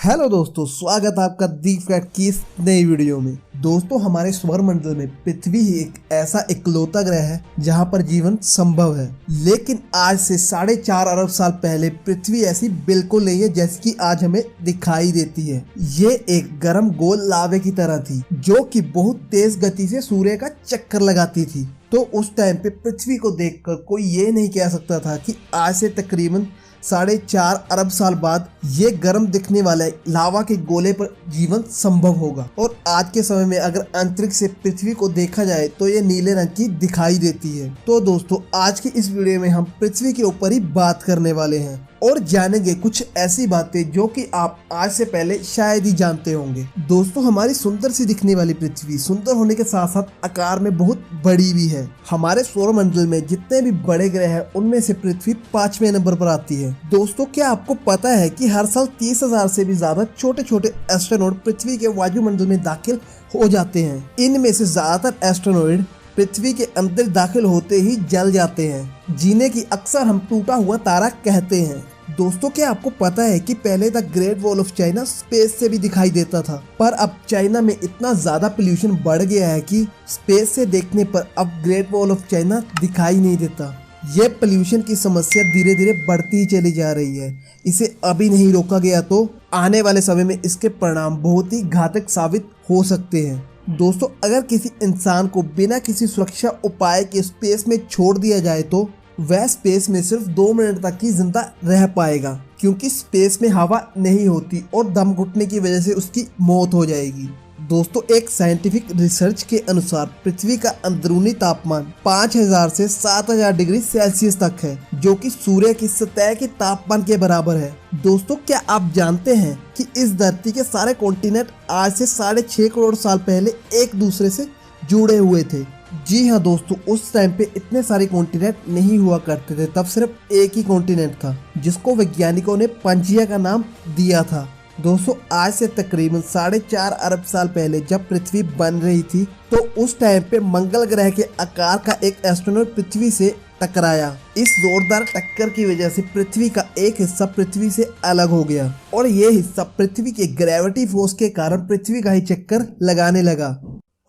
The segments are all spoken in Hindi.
हेलो दोस्तों, स्वागत है आपका दी फैक्ट की इस नई वीडियो में। दोस्तों, हमारे सौरमंडल में पृथ्वी ही एक ऐसा इकलौता ग्रह है जहां पर जीवन संभव है। लेकिन आज से 4.5 अरब साल पहले पृथ्वी ऐसी बिल्कुल नहीं है जैसी कि आज हमें दिखाई देती है। ये एक गर्म गोल लावे की तरह थी जो कि बहुत तेज गति से सूर्य का चक्कर लगाती थी। तो उस टाइम पे पृथ्वी को देखकर कोई ये नहीं कह सकता था कि आज से तकरीबन 4.5 अरब साल बाद ये गर्म दिखने वाले लावा के गोले पर जीवन संभव होगा। और आज के समय में अगर अंतरिक्ष से पृथ्वी को देखा जाए तो ये नीले रंग की दिखाई देती है। तो दोस्तों, आज की इस वीडियो में हम पृथ्वी के ऊपर ही बात करने वाले हैं और जानेंगे कुछ ऐसी बातें जो कि आप आज से पहले शायद ही जानते होंगे। दोस्तों, हमारी सुंदर सी दिखने वाली पृथ्वी सुंदर होने के साथ साथ आकार में बहुत बड़ी भी है। हमारे सौरमंडल में जितने भी बड़े ग्रह हैं उनमें से पृथ्वी 5वें नंबर पर आती है। दोस्तों, क्या आपको पता है कि हर साल 30,000 से भी ज्यादा छोटे छोटे एस्ट्रोनॉट पृथ्वी के वायुमंडल में दाखिल हो जाते हैं। इनमें से ज्यादातर एस्ट्रोनॉइड पृथ्वी के अंदर दाखिल होते ही जल जाते हैं, जिन्हें की अक्सर हम टूटा हुआ तारा कहते हैं। दोस्तों, क्या आपको पता है कि पहले the great wall of China space से भी दिखाई देता था, पर अब चाइना में इतना ज्यादा पोल्यूशन बढ़ गया है कि स्पेस से देखने पर अब ग्रेट वॉल ऑफ चाइना दिखाई नहीं देता। ये पोल्यूशन की समस्या धीरे धीरे बढ़ती ही चली जा रही है। इसे अभी नहीं रोका गया तो आने वाले समय में इसके परिणाम बहुत ही घातक साबित हो सकते हैं। दोस्तों, अगर किसी इंसान को बिना किसी सुरक्षा उपाय के स्पेस में छोड़ दिया जाए तो वह स्पेस में सिर्फ 2 मिनट तक ही जिंदा रह पाएगा, क्योंकि स्पेस में हवा नहीं होती और दम घुटने की वजह से उसकी मौत हो जाएगी। दोस्तों, एक साइंटिफिक रिसर्च के अनुसार पृथ्वी का अंदरूनी तापमान 5000 से 7000 डिग्री सेल्सियस तक है, जो कि सूर्य की सतह के तापमान के बराबर है। दोस्तों, क्या आप जानते हैं कि इस धरती के सारे कॉन्टिनेंट आज से 6.5 करोड़ साल पहले एक दूसरे से जुड़े हुए थे? जी हाँ दोस्तों, उस टाइम पे इतने सारे कॉन्टिनेंट नहीं हुआ करते थे। तब सिर्फ एक ही कॉन्टिनेंट था जिसको वैज्ञानिकों ने पंजिया का नाम दिया था। दोस्तों, आज से तकरीबन 4.5 अरब साल पहले जब पृथ्वी बन रही थी तो उस टाइम पे मंगल ग्रह के आकार का एक एस्ट्रोनॉट पृथ्वी से टकराया। इस जोरदार टक्कर की वजह से पृथ्वी का एक हिस्सा पृथ्वी से अलग हो गया और ये हिस्सा पृथ्वी के ग्रेविटी फोर्स के कारण पृथ्वी का ही चक्कर लगाने लगा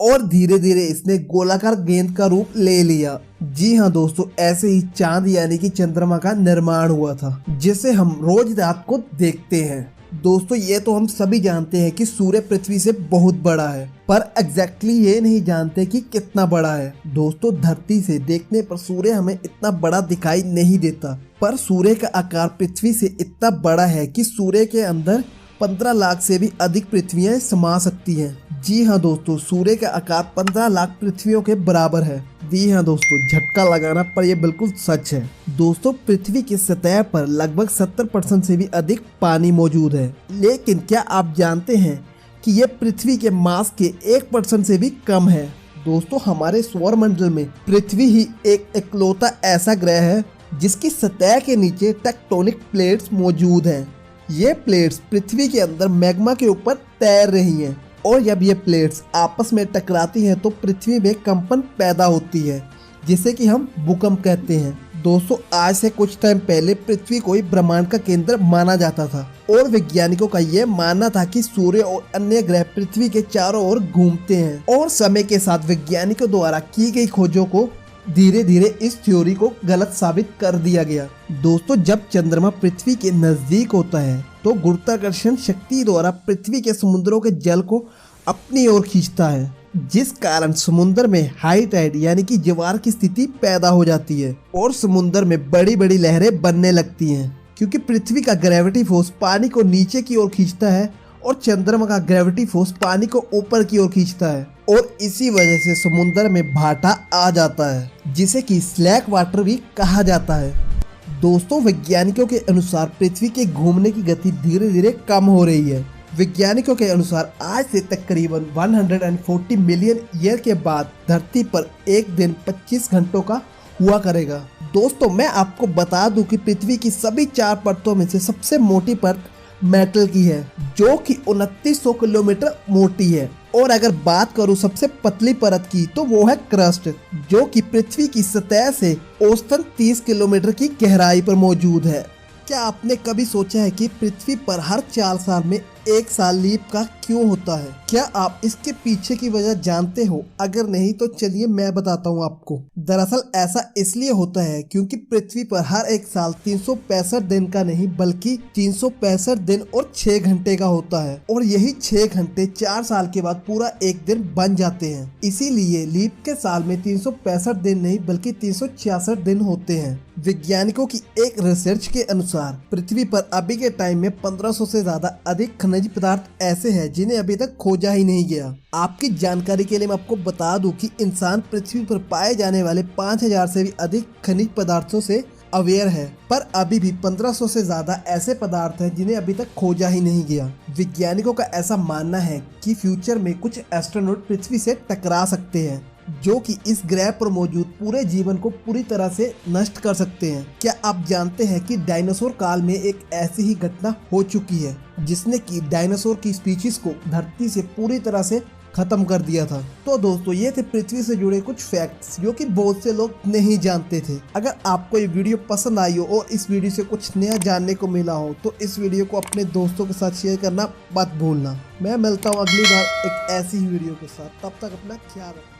और धीरे धीरे इसने गोलाकार गेंद का रूप ले लिया। जी हाँ दोस्तों, ऐसे ही चांद यानी कि चंद्रमा का निर्माण हुआ था, जिसे हम रोज रात को देखते हैं। दोस्तों, ये तो हम सभी जानते हैं कि सूर्य पृथ्वी से बहुत बड़ा है, पर एग्जैक्टली ये नहीं जानते कि कितना बड़ा है। दोस्तों, धरती से देखने पर सूर्य हमें इतना बड़ा दिखाई नहीं देता, पर सूर्य का आकार पृथ्वी से इतना बड़ा है कि सूर्य के अंदर 15 लाख से भी अधिक पृथ्वियां समा सकती हैं। जी हाँ दोस्तों, सूर्य का आकार 15 लाख पृथ्वियों के बराबर है। जी हाँ दोस्तों, झटका लगाना, पर यह बिल्कुल सच है। दोस्तों, पृथ्वी की सतह पर लगभग 70% से भी अधिक पानी मौजूद है, लेकिन क्या आप जानते हैं कि यह पृथ्वी के मास के 1% से भी कम है। दोस्तों, हमारे सौरमंडल में पृथ्वी ही एक इकलौता ऐसा ग्रह है जिसकी सतह के नीचे टेक्टोनिक प्लेट्स मौजूद हैं। ये प्लेट्स पृथ्वी के अंदर मैग्मा के ऊपर तैर रही हैं और जब ये प्लेट्स आपस में टकराती हैं तो पृथ्वी में कंपन पैदा होती है, जिसे कि हम भूकंप कहते हैं। दोस्तों, आज से कुछ टाइम पहले पृथ्वी को ही ब्रह्मांड का केंद्र माना जाता था और वैज्ञानिकों का यह मानना था कि सूर्य और अन्य ग्रह पृथ्वी के चारों ओर घूमते हैं। और समय के साथ वैज्ञानिकों द्वारा की गई खोजों को धीरे धीरे इस थ्योरी को गलत साबित कर दिया गया। दोस्तों, जब चंद्रमा पृथ्वी के नजदीक होता है तो गुरुत्वाकर्षण शक्ति द्वारा पृथ्वी के समुद्रों के जल को अपनी ओर खींचता है, जिस कारण समुद्र में हाई टाइड यानी कि ज्वार की स्थिति पैदा हो जाती है और समुद्र में बड़ी बड़ी लहरें बनने लगती हैं, क्योंकि पृथ्वी का ग्रेविटी फोर्स पानी को नीचे की ओर खींचता है और चंद्रमा का ग्रेविटी फोर्स पानी को ऊपर की ओर खींचता है और इसी वजह से समुद्र में भाटा आ जाता है, जिसे कि स्लैक वाटर भी कहा जाता है। दोस्तों, वैज्ञानिकों के अनुसार पृथ्वी के घूमने की गति धीरे धीरे कम हो रही है। वैज्ञानिकों के अनुसार आज से तकरीबन 140 मिलियन ईयर के बाद धरती पर एक दिन 25 घंटों का हुआ करेगा। दोस्तों, मैं आपको बता दूं कि पृथ्वी की सभी 4 परतों में से सबसे मोटी परत मेटल की है, जो कि 2900 किलोमीटर मोटी है। और अगर बात करूं सबसे पतली परत की तो वो है क्रस्ट, जो कि पृथ्वी की सतह से औसतन 30 किलोमीटर की गहराई पर मौजूद है। क्या आपने कभी सोचा है कि पृथ्वी पर हर 4 साल में 1 साल लीप का क्यों होता है? क्या आप इसके पीछे की वजह जानते हो? अगर नहीं तो चलिए मैं बताता हूँ आपको। दरअसल ऐसा इसलिए होता है क्योंकि पृथ्वी पर हर एक साल 365 दिन का नहीं बल्कि 365 दिन और 6 घंटे का होता है, और यही 6 घंटे 4 साल के बाद पूरा एक दिन बन जाते हैं। इसीलिए लीप के साल में 365 दिन नहीं बल्कि 366 दिन होते हैं। वैज्ञानिकों की एक रिसर्च के अनुसार पृथ्वी पर अभी के टाइम में 1500 से ज्यादा अधिक खनिज पदार्थ ऐसे हैं जिन्हें अभी तक खोजा ही नहीं गया। आपकी जानकारी के लिए मैं आपको बता दूं कि इंसान पृथ्वी पर पाए जाने वाले 5000 से भी अधिक खनिज पदार्थों से अवेयर है, पर अभी भी 1500 से ज्यादा ऐसे पदार्थ हैं जिन्हें अभी तक खोजा ही नहीं गया। वैज्ञानिकों का ऐसा मानना है कि फ्यूचर में कुछ एस्ट्रोनॉट पृथ्वी से टकरा सकते हैं जो कि इस ग्रह पर मौजूद पूरे जीवन को पूरी तरह से नष्ट कर सकते हैं। क्या आप जानते हैं कि डायनासोर काल में एक ऐसी ही घटना हो चुकी है जिसने कि डायनासोर की स्पीशीज को धरती से पूरी तरह से खत्म कर दिया था। तो दोस्तों ये थे पृथ्वी से जुड़े कुछ फैक्ट्स जो कि बहुत से लोग नहीं जानते थे। अगर आपको ये वीडियो पसंद आई हो और इस वीडियो से कुछ नया जानने को मिला हो तो इस वीडियो को अपने दोस्तों के साथ शेयर करना मत भूलना। मैं मिलता हूँ अगली बार एक ऐसी ही वीडियो के साथ, तब तक अपना ख्याल रखना।